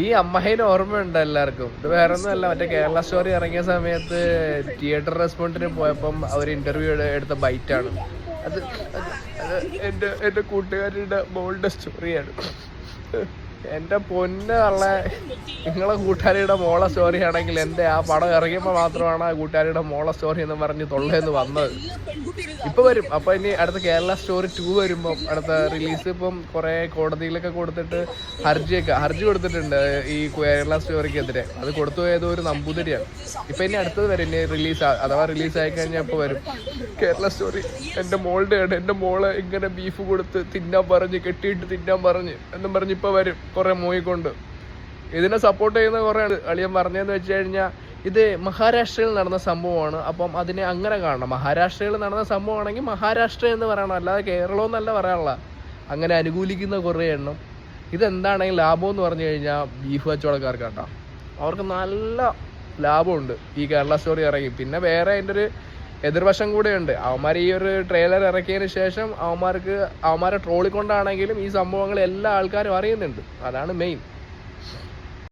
ഈ അമ്മായിന് ഓർമ്മയുണ്ട് എല്ലാവർക്കും. ഇത് വേറെ ഒന്നുമല്ല, മറ്റേ കേരള സ്റ്റോറി ഇറങ്ങിയ സമയത്ത് തിയേറ്റർ റെസ്പോണ്ടിന് പോയപ്പം അവർ ഇന്റർവ്യൂ എടുത്ത ബൈറ്റാണ് അത്. എന്റെ കൂട്ടുകാരുടെ മോളുടെ സ്റ്റോറിയാണ്. എന്റെ പൊന്നുള്ള നിങ്ങളെ കൂട്ടുകാരിയുടെ മോളെ സ്റ്റോറി ആണെങ്കിൽ എന്റെ ആ പടം ഇറങ്ങിയപ്പോൾ മാത്രമാണ് ആ കൂട്ടുകാരിയുടെ മോളെ സ്റ്റോറി എന്ന് പറഞ്ഞ് തൊള്ളേന്ന് വന്നത്. ഇപ്പൊ വരും. അപ്പൊ ഇനി അടുത്ത കേരള സ്റ്റോറി 2 വരുമ്പം അടുത്ത റിലീസ് ഇപ്പം കുറെ കോടതിയിലൊക്കെ കൊടുത്തിട്ട് ഹർജി കൊടുത്തിട്ടുണ്ട് ഈ കേരള സ്റ്റോറിക്കെതിരെ. അത് കൊടുത്തു പോയത് ഒരു നമ്പൂതിരിയാണ്. ഇപ്പൊ ഇനി അടുത്തത് വരും. ഇനി അഥവാ റിലീസ് ആയി കഴിഞ്ഞാൽ ഇപ്പൊ വരും കേരള സ്റ്റോറി. എന്റെ മോളെ ഇങ്ങനെ ബീഫ് കൊടുത്ത് തിന്നാൻ പറഞ്ഞ് കെട്ടിയിട്ട് തിന്നാൻ പറഞ്ഞ് എന്നും പറഞ്ഞ് ഇപ്പൊ വരും കുറെ മൂവിക്കൊണ്ട്. ഇതിനെ സപ്പോർട്ട് ചെയ്യുന്ന കുറെ അളിയൻ പറഞ്ഞതെന്ന് വെച്ച് കഴിഞ്ഞാൽ ഇത് മഹാരാഷ്ട്രയിൽ നടന്ന സംഭവമാണ്, അപ്പം അതിനെ അങ്ങനെ കാണണം. മഹാരാഷ്ട്രയിൽ നടന്ന സംഭവമാണെങ്കിൽ മഹാരാഷ്ട്ര എന്ന് പറയണം, അല്ലാതെ കേരളം എന്നല്ല പറയാനുള്ള. അങ്ങനെ അനുകൂലിക്കുന്ന കുറേ എണ്ണം. ഇതെന്താണെങ്കിൽ ലാഭം എന്ന് പറഞ്ഞു കഴിഞ്ഞാൽ ബീഫ് കച്ചവടക്കാർക്കാട്ടോ. അവർക്ക് നല്ല ലാഭമുണ്ട് ഈ കേരള സ്റ്റോറി ഇറങ്ങി. പിന്നെ വേറെ അതിൻ്റെ ഒരു എതിർവശം കൂടെയുണ്ട്. അവന്മാർ ഈ ഒരു ട്രെയിലർ ഇറക്കിയതിന് ശേഷം അവന്മാരെ ട്രോളിക്കൊണ്ടാണെങ്കിലും ഈ സംഭവങ്ങൾ എല്ലാ ആൾക്കാരും അറിയുന്നുണ്ട്. അതാണ് മെയിൻ.